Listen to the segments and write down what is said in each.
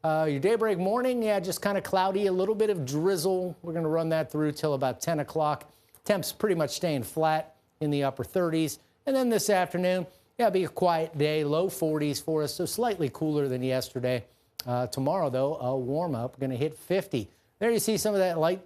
Your daybreak morning, yeah, just kind of cloudy, a little bit of drizzle. We're going to run that through till about 10 o'clock. Temps pretty much staying flat in the upper 30s. And then this afternoon, yeah, it'll be a quiet day, low 40s for us, so slightly cooler than yesterday. Tomorrow, though, a warm up, going to hit 50. There you see some of that light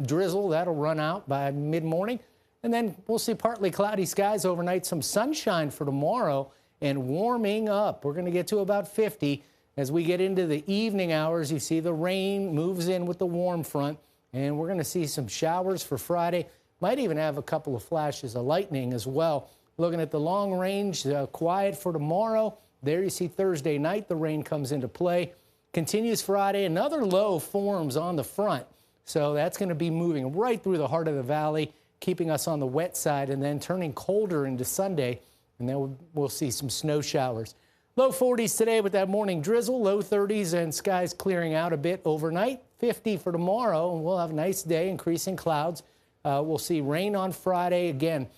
drizzle. That'll run out by mid-morning. And then we'll see partly cloudy skies overnight, some sunshine for tomorrow, and warming up. We're going to get to about 50. As we get into the evening hours, you see the rain moves in with the warm front, and we're going to see some showers for Friday. Might even have a couple of flashes of lightning as well. Looking at the long range, quiet for tomorrow. There you see Thursday night, the rain comes into play. Continues Friday, another low forms on the front. So that's going to be moving right through the heart of the valley, keeping us on the wet side, and then turning colder into Sunday. And then we'll see some snow showers. Low 40s today with that morning drizzle, low 30s, and skies clearing out a bit overnight. 50 for tomorrow, and we'll have a nice day, increasing clouds. We'll see rain on Friday. Again,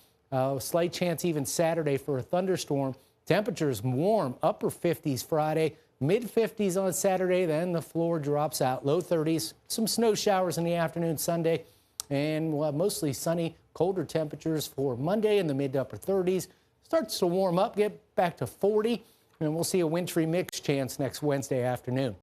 slight chance even Saturday for a thunderstorm. Temperatures warm, upper 50s Friday, mid 50s on Saturday. Then the floor drops out, low 30s. Some snow showers in the afternoon Sunday, and we'll have mostly sunny, colder temperatures for Monday in the mid to upper 30s. Starts to warm up, get back to 40, and we'll see a wintry mix chance next Wednesday afternoon.